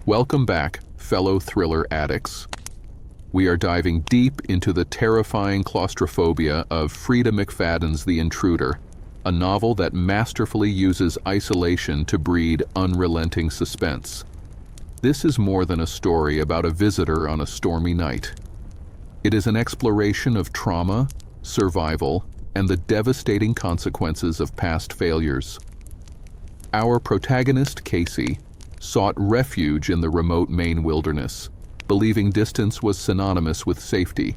Welcome back, fellow thriller addicts. We are diving deep into the terrifying claustrophobia of Freida McFadden's The Intruder, a novel that masterfully uses isolation to breed unrelenting suspense. This is more than a story about a visitor on a stormy night. It is an exploration of trauma, survival, and the devastating consequences of past failures. Our protagonist, Casey, sought refuge in the remote Maine wilderness, believing distance was synonymous with safety.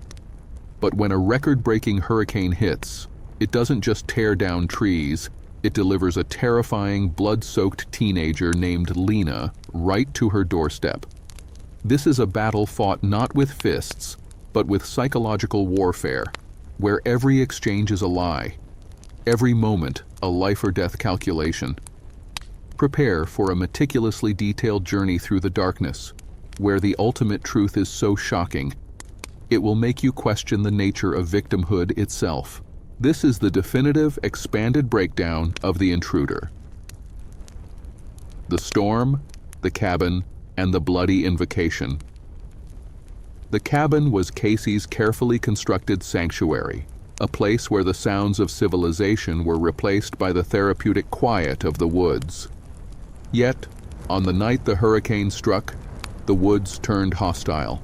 But when a record-breaking hurricane hits, it doesn't just tear down trees, it delivers a terrifying, blood-soaked teenager named Lena right to her doorstep. This is a battle fought not with fists, but with psychological warfare, where every exchange is a lie, every moment a life-or-death calculation. Prepare for a meticulously detailed journey through the darkness, where the ultimate truth is so shocking, it will make you question the nature of victimhood itself. This is the definitive, expanded breakdown of The Intruder. The storm, the cabin, and the bloody invocation. The cabin was Casey's carefully constructed sanctuary, a place where the sounds of civilization were replaced by the therapeutic quiet of the woods. Yet, on the night the hurricane struck, the woods turned hostile.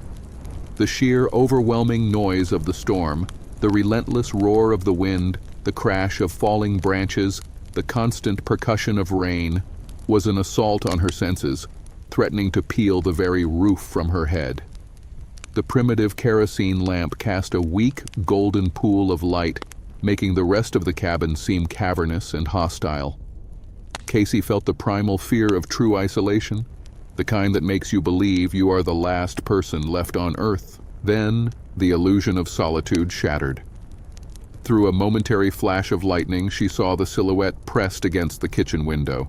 The sheer, overwhelming noise of the storm, the relentless roar of the wind, the crash of falling branches, the constant percussion of rain, was an assault on her senses, threatening to peel the very roof from her head. The primitive kerosene lamp cast a weak, golden pool of light, making the rest of the cabin seem cavernous and hostile. Casey felt the primal fear of true isolation, the kind that makes you believe you are the last person left on Earth. Then, the illusion of solitude shattered. Through a momentary flash of lightning, she saw the silhouette pressed against the kitchen window.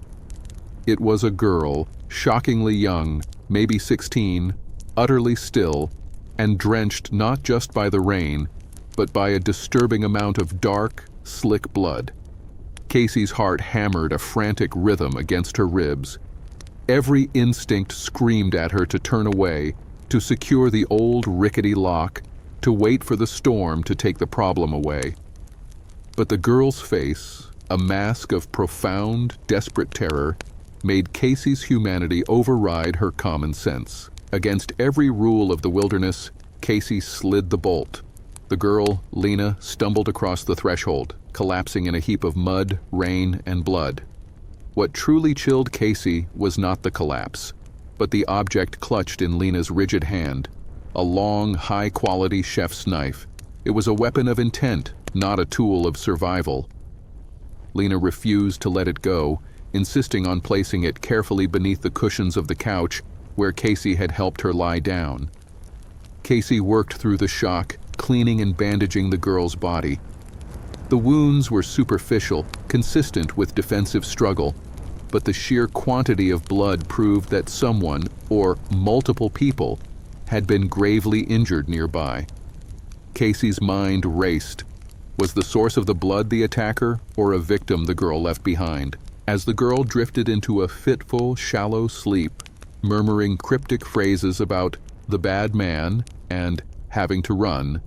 It was a girl, shockingly young, maybe 16, utterly still, and drenched not just by the rain, but by a disturbing amount of dark, slick blood. Casey's heart hammered a frantic rhythm against her ribs. Every instinct screamed at her to turn away, to secure the old rickety lock, to wait for the storm to take the problem away. But the girl's face, a mask of profound, desperate terror, made Casey's humanity override her common sense. Against every rule of the wilderness, Casey slid the bolt. The girl, Lena, stumbled across the threshold, collapsing in a heap of mud, rain, and blood. What truly chilled Casey was not the collapse, but the object clutched in Lena's rigid hand, a long, high-quality chef's knife. It was a weapon of intent, not a tool of survival. Lena refused to let it go, insisting on placing it carefully beneath the cushions of the couch where Casey had helped her lie down. Casey worked through the shock, cleaning and bandaging the girl's body. The wounds were superficial, consistent with defensive struggle, but the sheer quantity of blood proved that someone, or multiple people, had been gravely injured nearby. Casey's mind raced. Was the source of the blood the attacker, or a victim the girl left behind? As the girl drifted into a fitful, shallow sleep, murmuring cryptic phrases about the bad man and having to run,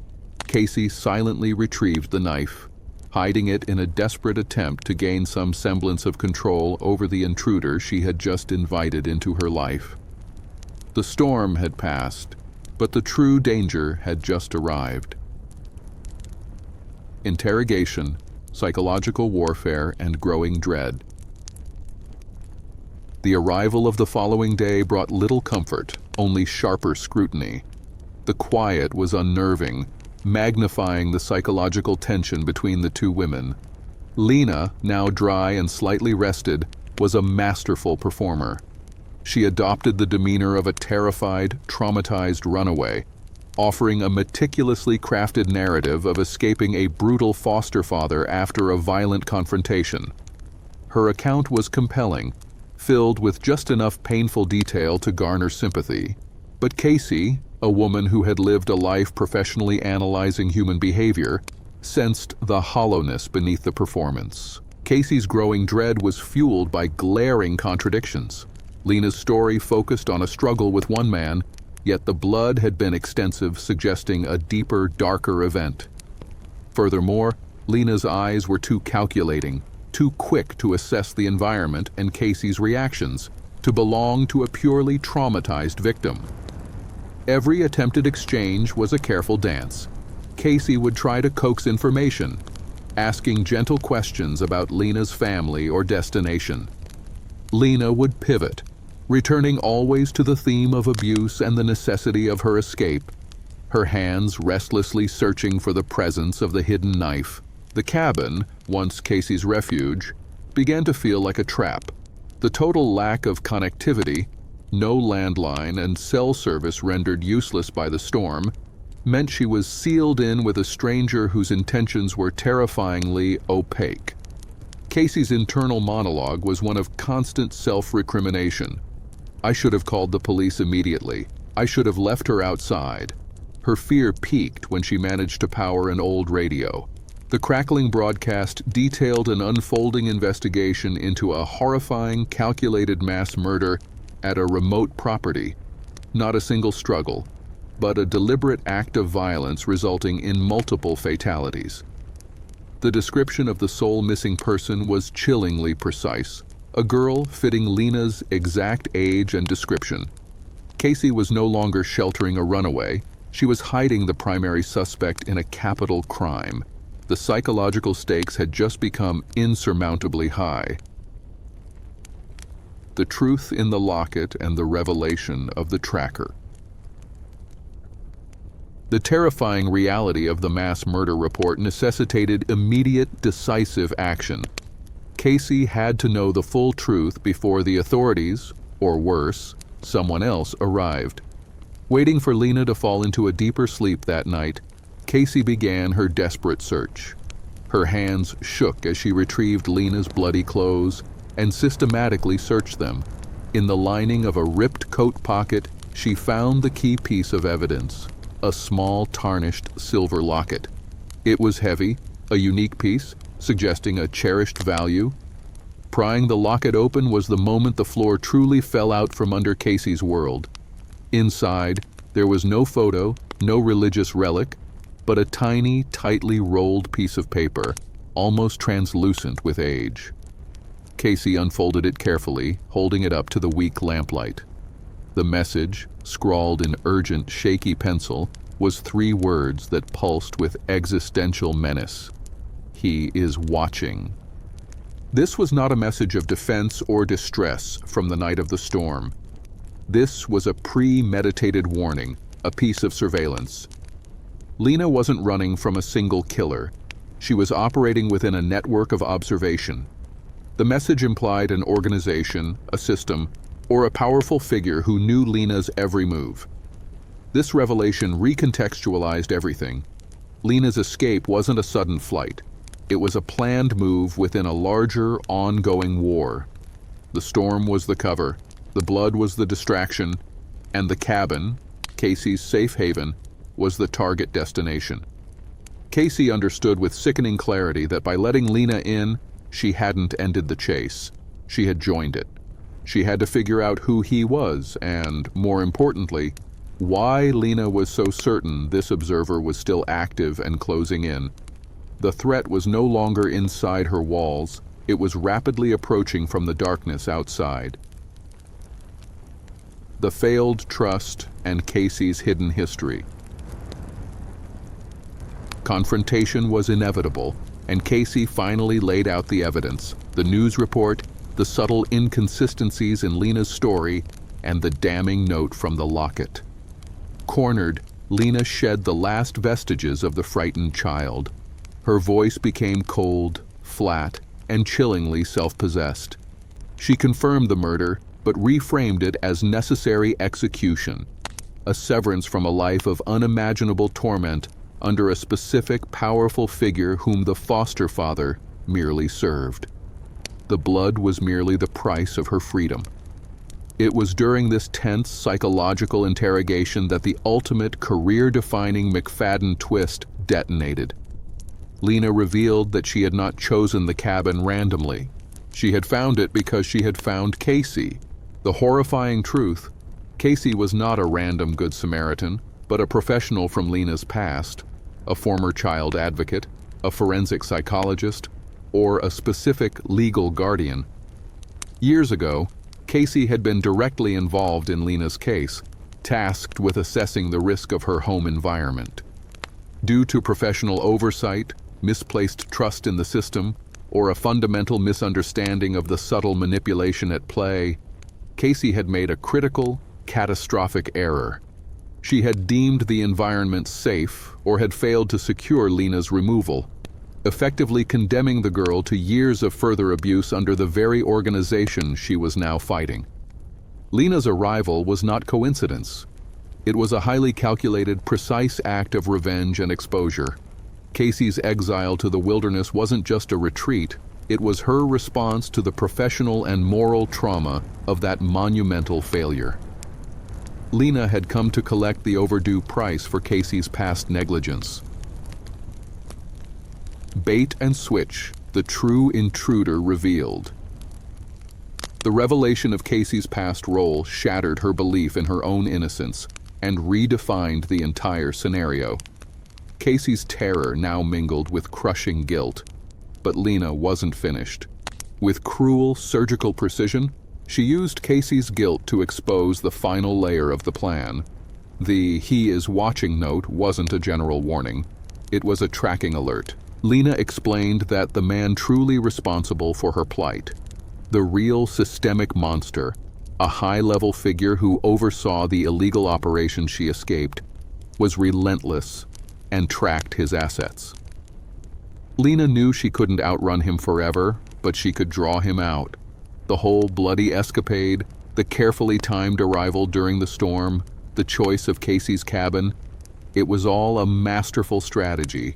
Casey silently retrieved the knife, hiding it in a desperate attempt to gain some semblance of control over the intruder she had just invited into her life. The storm had passed, but the true danger had just arrived. Interrogation, psychological warfare, and growing dread. The arrival of the following day brought little comfort, only sharper scrutiny. The quiet was unnerving, magnifying the psychological tension between the two women. Lena, now dry and slightly rested, was a masterful performer. She adopted the demeanor of a terrified, traumatized runaway, offering a meticulously crafted narrative of escaping a brutal foster father after a violent confrontation. Her account was compelling, filled with just enough painful detail to garner sympathy. But Casey, a woman who had lived a life professionally analyzing human behavior, sensed the hollowness beneath the performance. Casey's growing dread was fueled by glaring contradictions. Lena's story focused on a struggle with one man, yet the blood had been extensive, suggesting a deeper, darker event. Furthermore, Lena's eyes were too calculating, too quick to assess the environment and Casey's reactions, to belong to a purely traumatized victim. Every attempted exchange was a careful dance. Casey would try to coax information, asking gentle questions about Lena's family or destination. Lena would pivot, returning always to the theme of abuse and the necessity of her escape, her hands restlessly searching for the presence of the hidden knife. The cabin, once Casey's refuge, began to feel like a trap. The total lack of connectivity, no landline and cell service rendered useless by the storm, meant she was sealed in with a stranger whose intentions were terrifyingly opaque. Casey's internal monologue was one of constant self-recrimination. I should have called the police immediately. I should have left her outside. Her fear peaked when she managed to power an old radio. The crackling broadcast detailed an unfolding investigation into a horrifying, calculated mass murder at a remote property. Not a single struggle, but a deliberate act of violence resulting in multiple fatalities. The description of the sole missing person was chillingly precise, a girl fitting Lena's exact age and description. Casey was no longer sheltering a runaway. She was hiding the primary suspect in a capital crime. The psychological stakes had just become insurmountably high. The truth in the locket and the revelation of the tracker. The terrifying reality of the mass murder report necessitated immediate, decisive action. Casey had to know the full truth before the authorities, or worse, someone else, arrived. Waiting for Lena to fall into a deeper sleep that night, Casey began her desperate search. Her hands shook as she retrieved Lena's bloody clothes and systematically searched them. In the lining of a ripped coat pocket, she found the key piece of evidence, a small tarnished silver locket. It was heavy, a unique piece, suggesting a cherished value. Prying the locket open was the moment the floor truly fell out from under Casey's world. Inside, there was no photo, no religious relic, but a tiny, tightly rolled piece of paper, almost translucent with age. Casey unfolded it carefully, holding it up to the weak lamplight. The message, scrawled in urgent, shaky pencil, was 3 words that pulsed with existential menace. He is watching. This was not a message of defense or distress from the night of the storm. This was a premeditated warning, a piece of surveillance. Lena wasn't running from a single killer. She was operating within a network of observation. The message implied an organization, a system, or a powerful figure who knew Lena's every move. This revelation recontextualized everything. Lena's escape wasn't a sudden flight. It was a planned move within a larger, ongoing war. The storm was the cover, the blood was the distraction, and the cabin, Casey's safe haven, was the target destination. Casey understood with sickening clarity that by letting Lena in, she hadn't ended the chase. She had joined it. She had to figure out who he was and, more importantly, why Lena was so certain this observer was still active and closing in. The threat was no longer inside her walls. It was rapidly approaching from the darkness outside. The failed trust and Casey's hidden history. Confrontation was inevitable, and Casey finally laid out the evidence, the news report, the subtle inconsistencies in Lena's story, and the damning note from the locket. Cornered, Lena shed the last vestiges of the frightened child. Her voice became cold, flat, and chillingly self-possessed. She confirmed the murder, but reframed it as necessary execution, a severance from a life of unimaginable torment under a specific, powerful figure whom the foster father merely served. The blood was merely the price of her freedom. It was during this tense psychological interrogation that the ultimate career-defining McFadden twist detonated. Lena revealed that she had not chosen the cabin randomly. She had found it because she had found Casey. The horrifying truth: Casey was not a random Good Samaritan, but a professional from Lena's past, a former child advocate, a forensic psychologist, or a specific legal guardian. Years ago, Casey had been directly involved in Lena's case, tasked with assessing the risk of her home environment. Due to professional oversight, misplaced trust in the system, or a fundamental misunderstanding of the subtle manipulation at play, Casey had made a critical, catastrophic error. She had deemed the environment safe or had failed to secure Lena's removal, effectively condemning the girl to years of further abuse under the very organization she was now fighting. Lena's arrival was not coincidence. It was a highly calculated, precise act of revenge and exposure. Casey's exile to the wilderness wasn't just a retreat, it was her response to the professional and moral trauma of that monumental failure. Lena had come to collect the overdue price for Casey's past negligence. Bait and switch, the true intruder revealed. The revelation of Casey's past role shattered her belief in her own innocence and redefined the entire scenario. Casey's terror now mingled with crushing guilt, but Lena wasn't finished. With cruel, surgical precision, she used Casey's guilt to expose the final layer of the plan. The "he is watching" note wasn't a general warning. It was a tracking alert. Lena explained that the man truly responsible for her plight, the real systemic monster, a high-level figure who oversaw the illegal operation she escaped, was relentless and tracked his assets. Lena knew she couldn't outrun him forever, but she could draw him out. The whole bloody escapade, the carefully timed arrival during the storm, the choice of Casey's cabin, it was all a masterful strategy.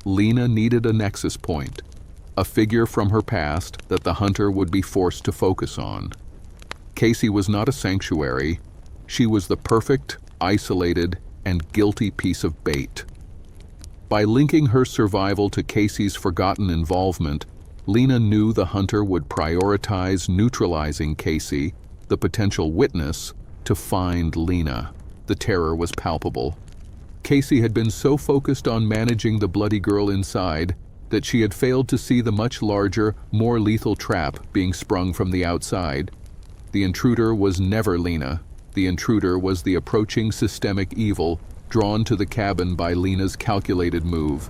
Lena needed a nexus point, a figure from her past that the hunter would be forced to focus on. Casey was not a sanctuary. She was the perfect, isolated, and guilty piece of bait. By linking her survival to Casey's forgotten involvement, Lena knew the hunter would prioritize neutralizing Casey, the potential witness, to find Lena. The terror was palpable. Casey had been so focused on managing the bloody girl inside that she had failed to see the much larger, more lethal trap being sprung from the outside. The intruder was never Lena. The intruder was the approaching systemic evil drawn to the cabin by Lena's calculated move.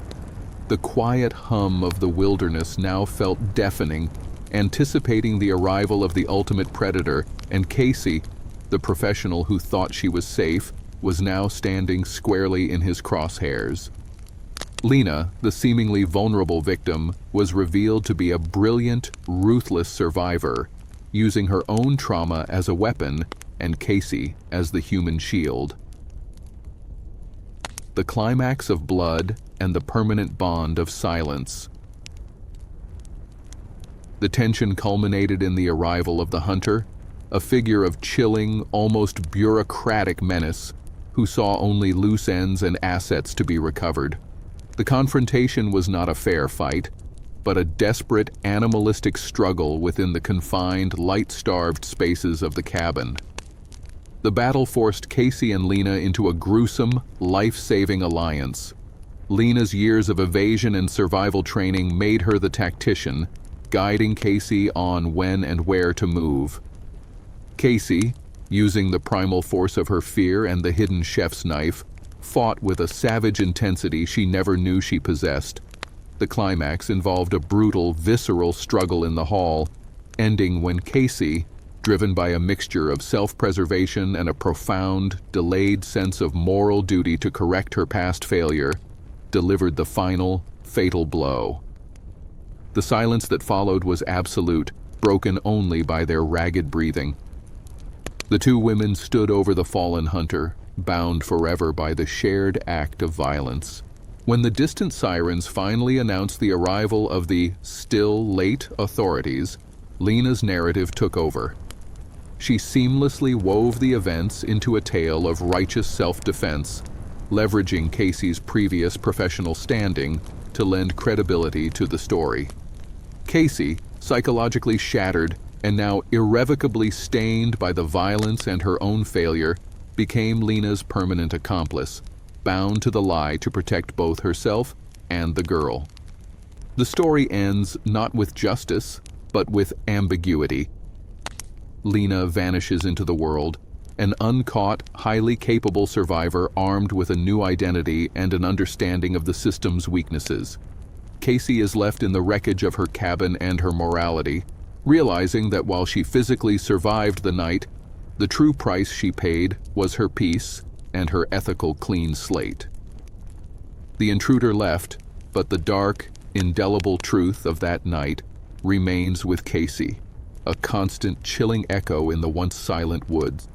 The quiet hum of the wilderness now felt deafening, anticipating the arrival of the ultimate predator, and Casey, the professional who thought she was safe, was now standing squarely in his crosshairs. Lena, the seemingly vulnerable victim, was revealed to be a brilliant, ruthless survivor, using her own trauma as a weapon and Casey as the human shield. The climax of blood and the permanent bond of silence. The tension culminated in the arrival of the hunter, a figure of chilling, almost bureaucratic menace who saw only loose ends and assets to be recovered. The confrontation was not a fair fight, but a desperate, animalistic struggle within the confined, light-starved spaces of the cabin. The battle forced Casey and Lena into a gruesome, life-saving alliance. Lena's years of evasion and survival training made her the tactician, guiding Casey on when and where to move. Casey, using the primal force of her fear and the hidden chef's knife, fought with a savage intensity she never knew she possessed. The climax involved a brutal, visceral struggle in the hall, ending when Casey, driven by a mixture of self-preservation and a profound, delayed sense of moral duty to correct her past failure, delivered the final, fatal blow. The silence that followed was absolute, broken only by their ragged breathing. The two women stood over the fallen hunter, bound forever by the shared act of violence. When the distant sirens finally announced the arrival of the still late authorities, Lena's narrative took over. She seamlessly wove the events into a tale of righteous self-defense, leveraging Casey's previous professional standing to lend credibility to the story. Casey, psychologically shattered and now irrevocably stained by the violence and her own failure, became Lena's permanent accomplice, bound to the lie to protect both herself and the girl. The story ends not with justice, but with ambiguity. Lena vanishes into the world, an uncaught, highly capable survivor armed with a new identity and an understanding of the system's weaknesses. Casey is left in the wreckage of her cabin and her morality, realizing that while she physically survived the night, the true price she paid was her peace and her ethical clean slate. The intruder left, but the dark, indelible truth of that night remains with Casey, a constant chilling echo in the once silent woods.